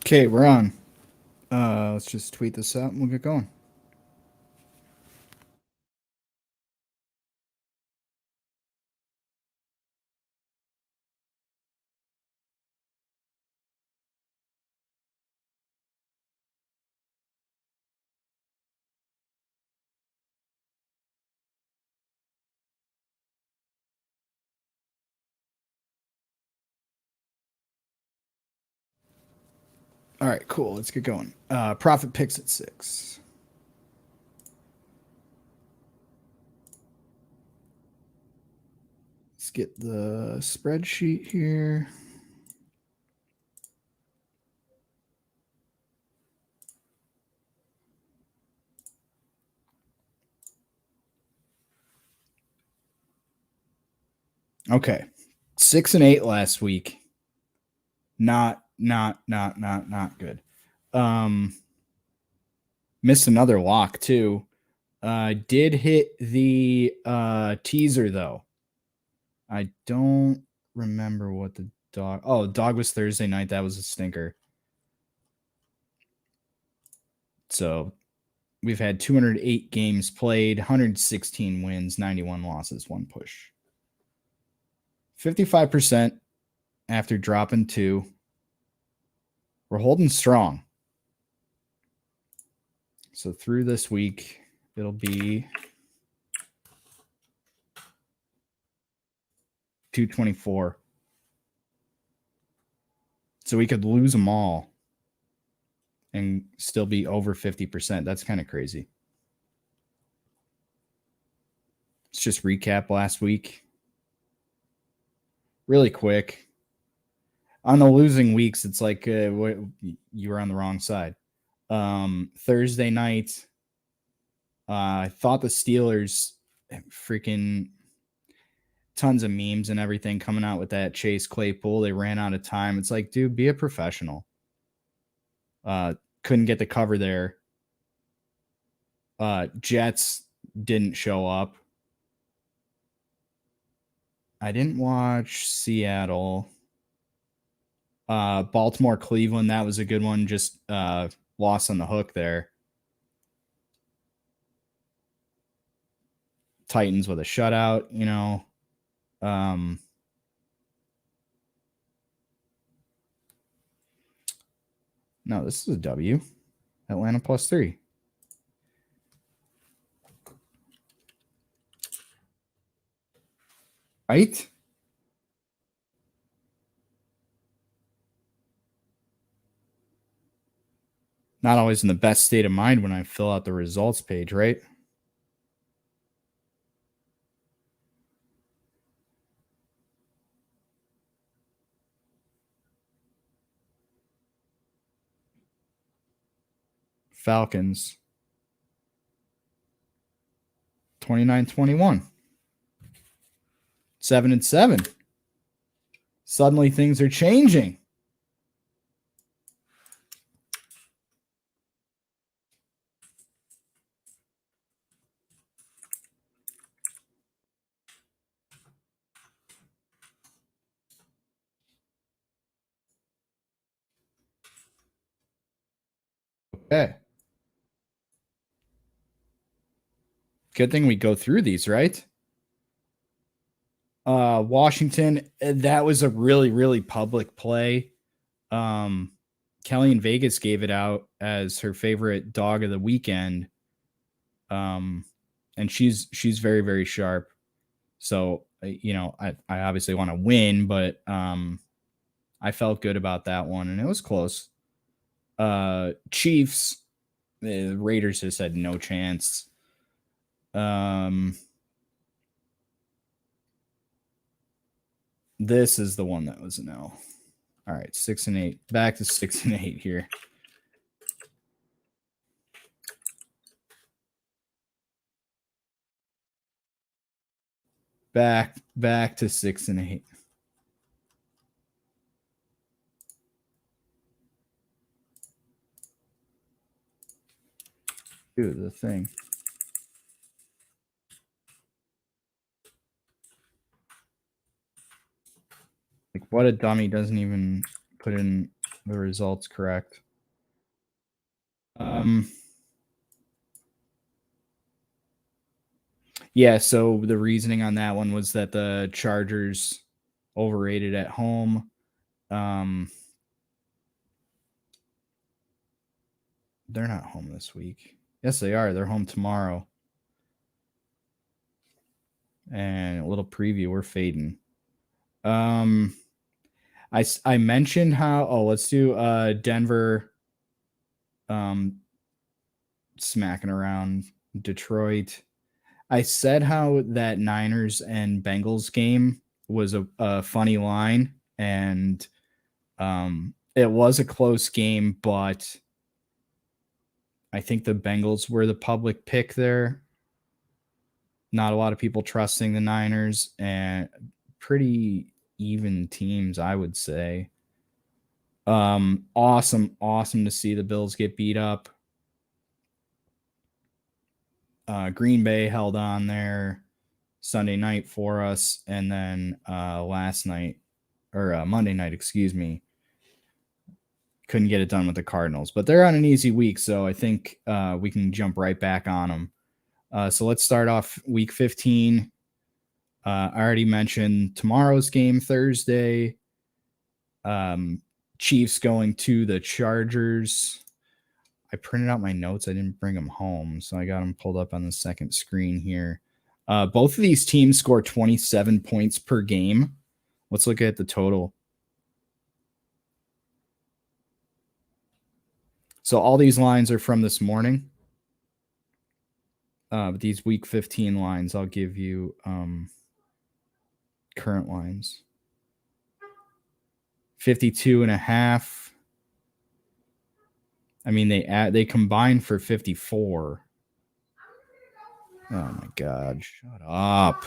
Okay, we're on. Let's just tweet this out and we'll get going. All right, cool. Let's get going. Profit picks at 6. Let's get the spreadsheet here. Okay. 6 and 8 last week. Not good. Missed another lock too. Did hit the teaser though. I don't remember what the dog. Oh, dog was Thursday night. That was a stinker. So we've had 208 games played, 116 wins, 91 losses, 1 push. 55% after dropping 2. We're holding strong. So through this week, it'll be 224. So we could lose them all and still be over 50%. That's kind of crazy. Let's just recap last week. Really quick. On the losing weeks, it's like you were on the wrong side. Thursday night, I thought the Steelers freaking tons of memes and everything coming out with that Chase Claypool. They ran out of time. It's like, dude, be a professional. Couldn't get the cover there. Jets didn't show up. I didn't watch Seattle. Baltimore, Cleveland, that was a good one. Just lost on the hook there. Titans with a shutout, you know. No, this is a W. Atlanta +3. Right? Not always in the best state of mind when I fill out the results page, right? Falcons 29-21. 7-7. Suddenly things are changing. Okay. Good thing we go through these, right? Washington, that was a really, really public play. Kelly in Vegas gave it out as her favorite dog of the weekend. And she's very, very sharp. So, you know, I obviously want to win, but I felt good about that one, and it was close. Chiefs, the Raiders just had no chance. This is the one that was an L. All right, 6 and 8. Back to 6 and 8 here. Back to 6 and 8. Dude, the thing. Like, what a dummy doesn't even put in the results correct. Yeah, so the reasoning on that one was that the Chargers overrated at home. They're not home this week. Yes, they are. They're home tomorrow. And a little preview, we're fading. I mentioned how let's do Denver smacking around Detroit. I said how that Niners and Bengals game was a funny line, and it was a close game, but I think the Bengals were the public pick there. Not a lot of people trusting the Niners, and pretty even teams, I would say. Awesome to see the Bills get beat up. Green Bay held on there Sunday night for us, and then Monday night, excuse me, couldn't get it done with the Cardinals. But they're on an easy week, so I think we can jump right back on them. So let's start off week 15. I already mentioned tomorrow's game, Thursday. Chiefs going to the Chargers. I printed out my notes. I didn't bring them home, so I got them pulled up on the second screen here. Both of these teams score 27 points per game. Let's look at the total. So all these lines are from this morning. But these week 15 lines, I'll give you current lines. 52.5. I mean, they combine for 54. Oh my God, shut up.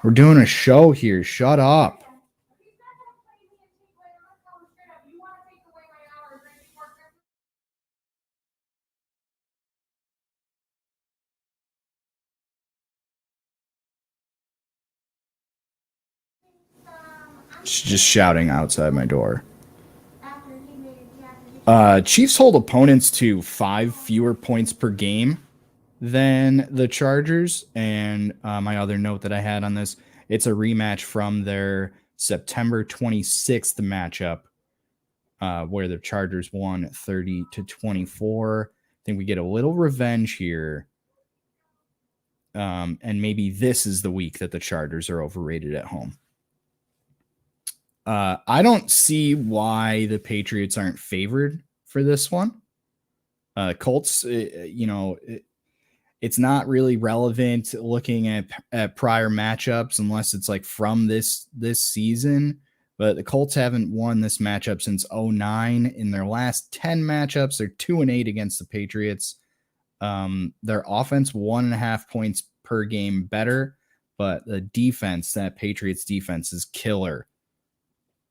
We're doing a show here. Shut up. She's just shouting outside my door. Chiefs hold opponents to 5 fewer points per game than the Chargers. And my other note that I had on this, it's a rematch from their September 26th matchup where the Chargers won 30-24. I think we get a little revenge here. And maybe this is the week that the Chargers are overrated at home. I don't see why the Patriots aren't favored for this one. Colts, it's not really relevant looking at prior matchups unless it's like from this season. But the Colts haven't won this matchup since 2009. In their last 10 matchups, they're 2-8 against the Patriots. Their offense 1.5 points per game better, but the defense, that Patriots defense, is killer.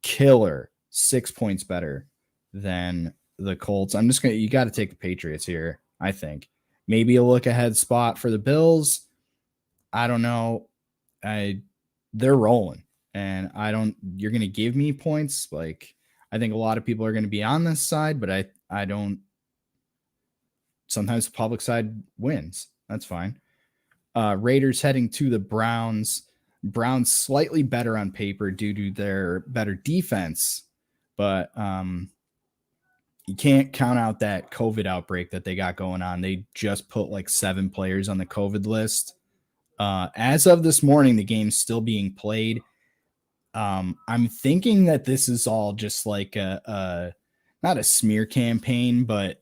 6 points better than the Colts. You got to take the Patriots here, I think. Maybe a look ahead spot for the Bills. I don't know. They're rolling, and you're going to give me points. Like, I think a lot of people are going to be on this side, but I don't. Sometimes the public side wins. That's fine. Raiders heading to the Browns. Browns slightly better on paper due to their better defense, but you can't count out that COVID outbreak that they got going on. They just put like 7 players on the COVID list. As of this morning, the game's still being played. I'm thinking that this is all just like not a smear campaign, but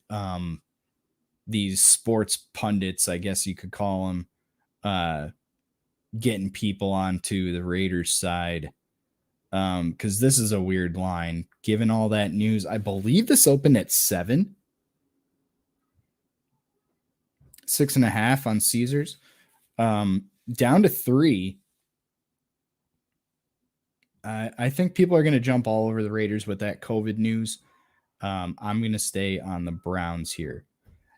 these sports pundits, I guess you could call them, getting people onto the Raiders side. Because this is a weird line. Given all that news, I believe this opened at 7. 6.5 on Caesars. Down to 3. I think people are going to jump all over the Raiders with that COVID news. I'm going to stay on the Browns here.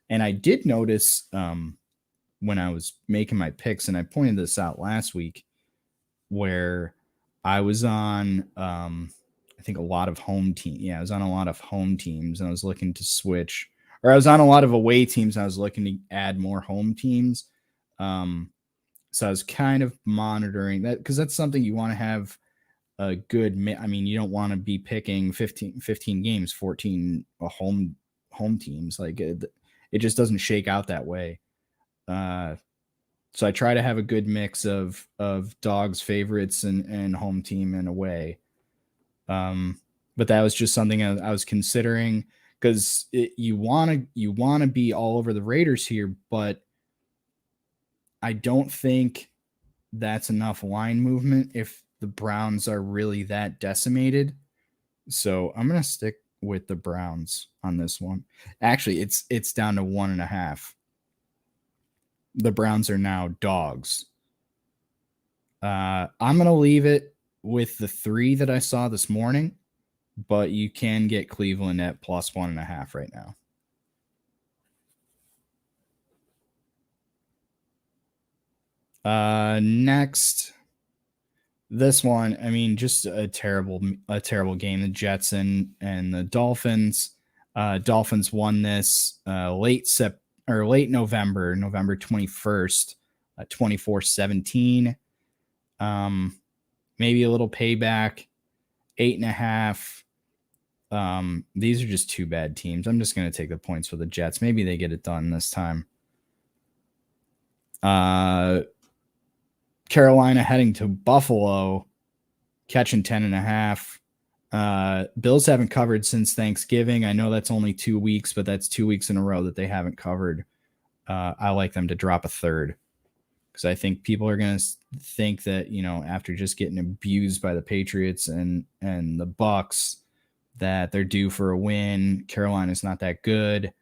And I did notice when I was making my picks, and I pointed this out last week, where I was on I think a lot of home team. Yeah, I was on a lot of home teams and I was looking to switch, or I was on a lot of away teams and I was looking to add more home teams. So I was kind of monitoring that because that's something you want to have a good. I mean, you don't want to be picking 15 games, 14 home teams. Like it just doesn't shake out that way. So I try to have a good mix of dogs, favorites, and home team and away. But that was just something I was considering because you want to be all over the Raiders here, but I don't think that's enough line movement if the Browns are really that decimated. So I'm gonna stick with the Browns on this one. Actually, it's down to 1.5. The Browns are now dogs. I'm gonna leave it with the 3 that I saw this morning, but you can get Cleveland at plus 1.5 right now. Next, this one, I mean, just a terrible game. The Jets and the Dolphins. Dolphins won this late November, November 21st, 24-17. Maybe a little payback, 8.5. These are just 2 bad teams. I'm just going to take the points for the Jets. Maybe they get it done this time. Carolina heading to Buffalo, catching 10.5. Bills haven't covered since Thanksgiving. I know that's only 2 weeks, but that's 2 weeks in a row that they haven't covered. I like them to drop a third because I think people are going to think that, after just getting abused by the Patriots and the Bucks, that they're due for a win. Carolina's not that good.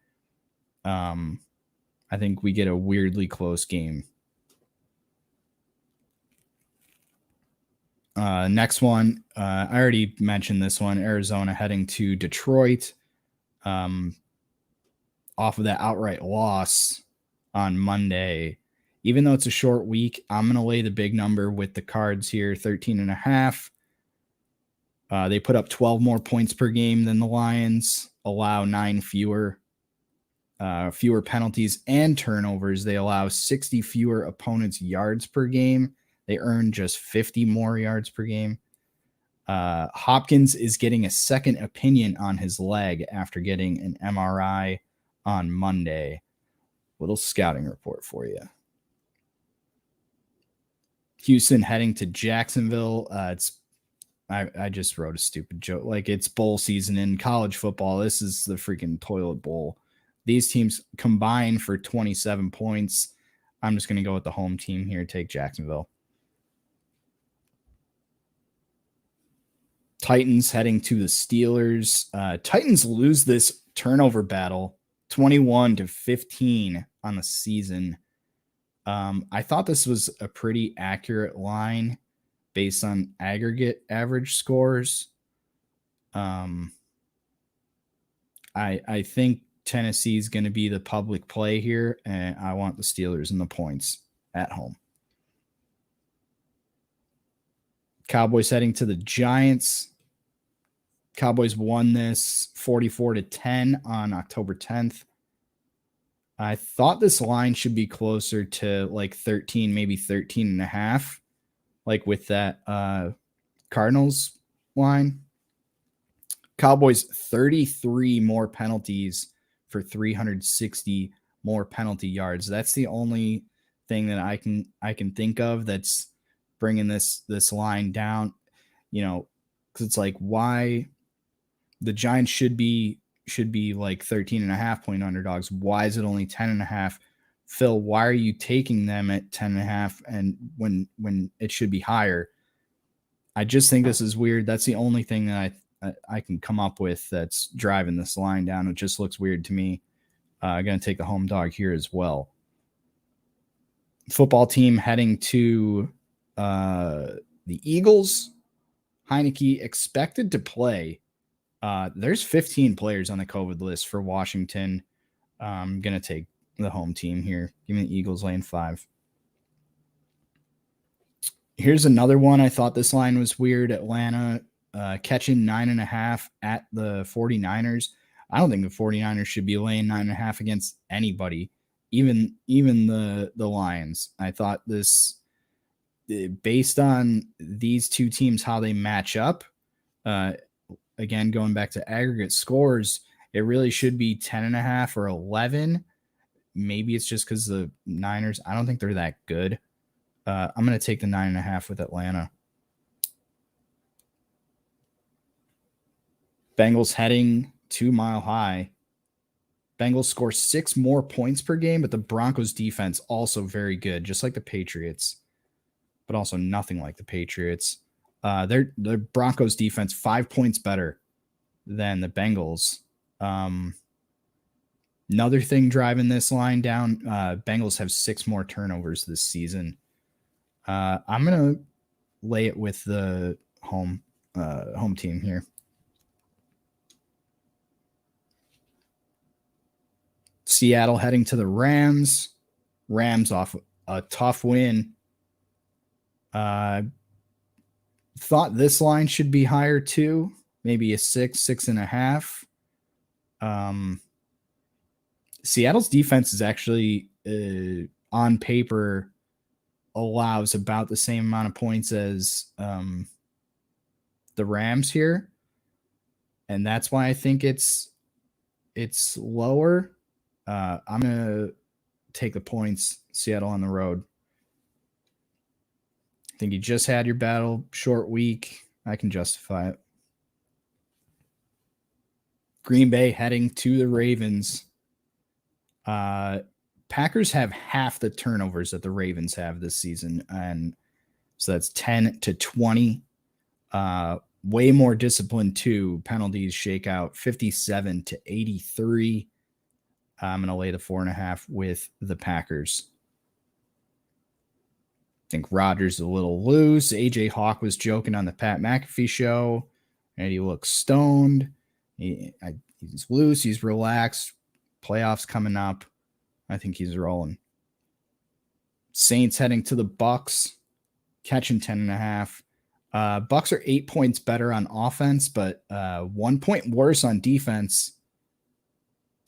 I think we get a weirdly close game. Next one, I already mentioned this one. Arizona heading to Detroit. Off of that outright loss on Monday. Even though it's a short week, I'm going to lay the big number with the Cards here, 13.5. They put up 12 more points per game than the Lions, allow 9 fewer penalties and turnovers. They allow 60 fewer opponents' yards per game. They earn just 50 more yards per game. Hopkins is getting a second opinion on his leg after getting an MRI on Monday. Little scouting report for you. Houston heading to Jacksonville. I just wrote a stupid joke. Like, it's bowl season in college football. This is the freaking toilet bowl. These teams combine for 27 points. I'm just going to go with the home team here, take Jacksonville. Titans heading to the Steelers. Titans lose this turnover battle 21-15 on the season. I thought this was a pretty accurate line based on aggregate average scores. I think Tennessee is going to be the public play here, and I want the Steelers and the points at home. Cowboys heading to the Giants. Cowboys won this 44-10 on October 10th. I thought this line should be closer to like 13, maybe 13.5, like with that Cardinals line. Cowboys 33 more penalties for 360 more penalty yards. That's the only thing that I can think of that's bringing this line down, because it's like, why the Giants should be like 13.5 point underdogs. Why is it only 10.5? Phil, why are you taking them at 10.5 and when it should be higher? I just think this is weird. That's the only thing that I can come up with that's driving this line down. It just looks weird to me. I'm going to take the home dog here as well. Football team heading to the Eagles. Heineke expected to play. There's 15 players on the COVID list for Washington. I'm going to take the home team here. Give me the Eagles laying 5. Here's another one. I thought this line was weird. Atlanta catching 9.5 at the 49ers. I don't think the 49ers should be laying 9.5 against anybody, even the Lions. I thought this, based on these two teams, how they match up, again, going back to aggregate scores, it really should be 10.5 or 11. Maybe it's just because the Niners, I don't think they're that good. I'm going to take the 9.5 with Atlanta. Bengals heading to Mile High. Bengals score 6 more points per game, but the Broncos defense also very good, just like the Patriots, but also nothing like the Patriots. The Broncos defense 5 points better than the Bengals. Another thing driving this line down, Bengals have 6 more turnovers this season. I'm going to lay it with the home team here. Seattle heading to the Rams. Rams off a tough win. Thought this line should be higher too. Maybe a 6.5. Seattle's defense is actually, on paper, allows about the same amount of points as the Rams here. And that's why I think it's lower. I'm going to take the points, Seattle on the road. I think you just had your battle, short week. I can justify it. Green Bay heading to the Ravens. Packers have half the turnovers that the Ravens have this season. And so that's 10-20. Way more discipline too. Penalties shake out 57-83. I'm going to lay the 4.5 with the Packers. I think Rodgers is a little loose. AJ Hawk was joking on the Pat McAfee show, and he looks stoned. He's loose. He's relaxed. Playoffs coming up. I think he's rolling. Saints heading to the Bucks, catching 10.5. Bucks are 8 points better on offense, but 1 point worse on defense.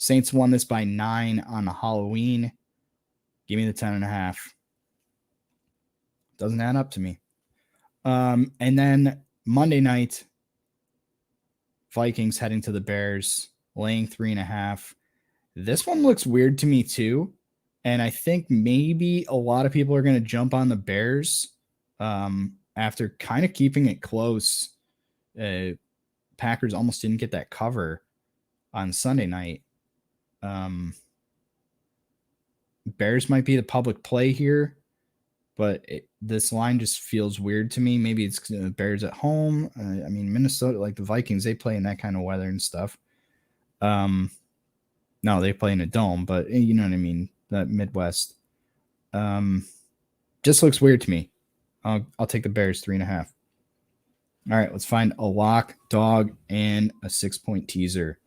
Saints won this by 9 on Halloween. Give me the 10.5. Doesn't add up to me. And then Monday night, Vikings heading to the Bears, laying 3.5. This one looks weird to me too. And I think maybe a lot of people are going to jump on the Bears after kind of keeping it close. Packers almost didn't get that cover on Sunday night. Bears might be the public play here, but this line just feels weird to me. Maybe it's Bears at home. I mean, Minnesota, like the Vikings, they play in that kind of weather and stuff. No, they play in a dome, but you know what I mean? That Midwest. Just looks weird to me. I'll take the Bears 3.5. All right, let's find a lock, dog, and a 6-point teaser.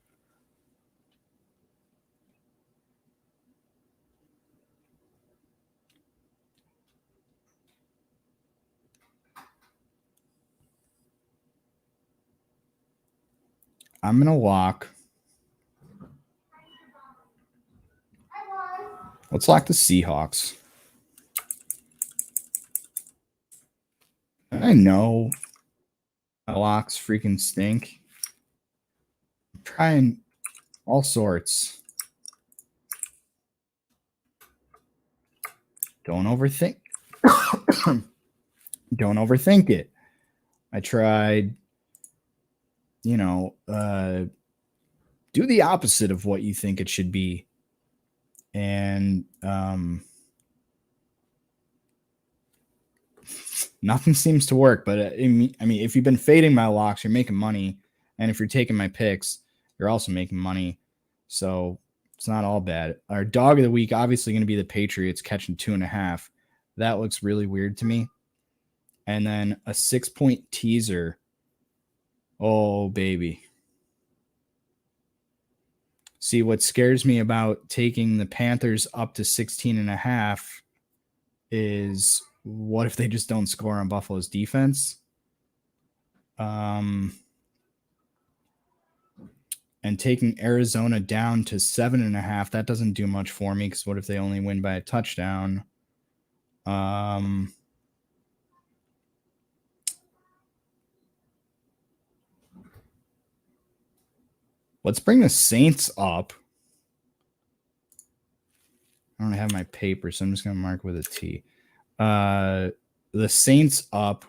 I'm going to lock. Let's lock the Seahawks. I know locks freaking stink. I'm trying all sorts. Don't overthink. Don't overthink it. I tried, do the opposite of what you think it should be. And nothing seems to work. But I mean, if you've been fading my locks, you're making money. And if you're taking my picks, you're also making money. So it's not all bad. Our dog of the week, obviously going to be the Patriots catching 2.5. That looks really weird to me. And then a 6-point teaser. Oh, baby. See, what scares me about taking the Panthers up to 16.5 is what if they just don't score on Buffalo's defense? And taking Arizona down to 7.5. That doesn't do much for me because what if they only win by a touchdown? Let's bring the Saints up. I don't have my paper, so I'm just going to mark with a T. The Saints up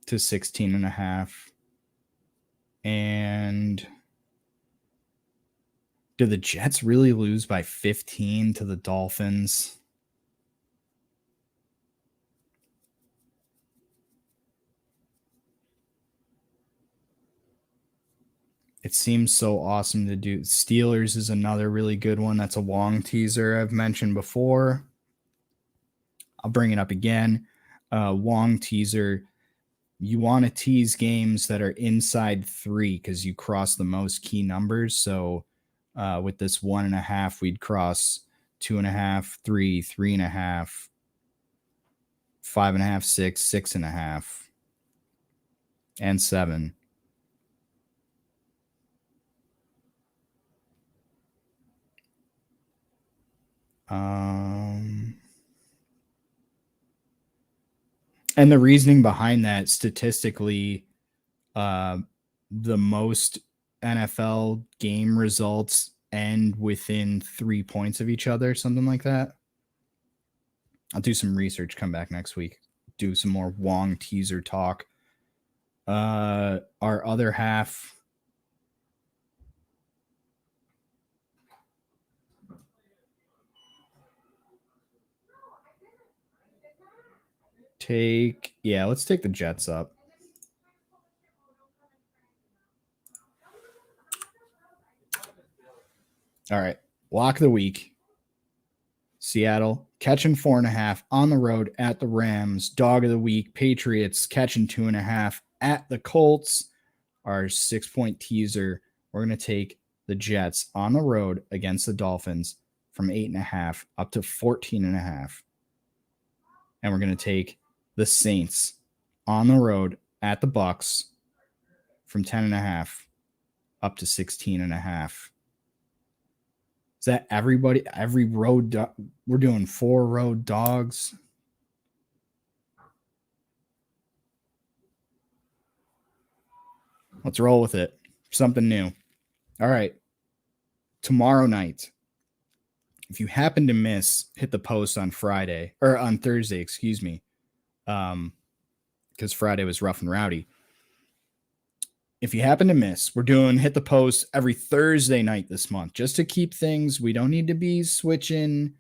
to 16.5. And did the Jets really lose by 15 to the Dolphins? It seems so awesome to do. Steelers is another really good one. That's a long teaser I've mentioned before. I'll bring it up again. Long teaser. You want to tease games that are inside 3 because you cross the most key numbers. So with this 1.5, we'd cross 2.5, 3, 3.5, 5.5, 6, 6.5, and 7. And the reasoning behind that, statistically, the most NFL game results end within 3 points of each other, something like that. I'll do some research, come back next week, do some more Wong teaser talk. Our other half. Let's take the Jets up. All right. Lock of the week. Seattle catching 4.5 on the road at the Rams. Dog of the week. Patriots catching 2.5 at the Colts. Our 6-point teaser. We're going to take the Jets on the road against the Dolphins from 8.5 up to 14.5. And we're going to take the Saints on the road at the Bucs from 10.5 up to 16.5. Is that everybody? Every road we're doing 4 road dogs. Let's roll with it. Something new. All right. Tomorrow night, if you happen to miss, hit the post on Friday or on Thursday, excuse me. Because Friday was rough and rowdy. If you happen to miss, we're doing hit the post every Thursday night this month just to keep things. We don't need to be switching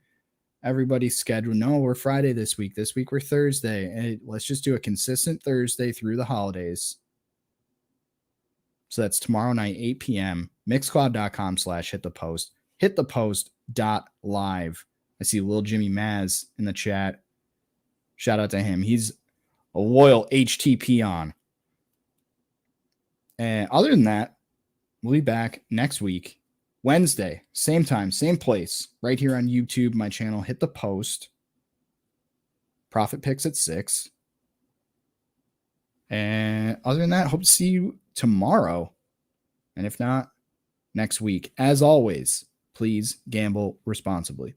everybody's schedule. No, we're Friday this week. This week we're Thursday. And let's just do a consistent Thursday through the holidays. So that's tomorrow night, 8 p.m. Mixcloud.com/hit the post. Hitthepost.live. I see Lil Jimmy Maz in the chat. Shout out to him. He's a loyal HTP on. And other than that, we'll be back next week, Wednesday, same time, same place, right here on YouTube, my channel, Hit the Post. Profit picks at 6. And other than that, hope to see you tomorrow. And if not, next week. As always, please gamble responsibly.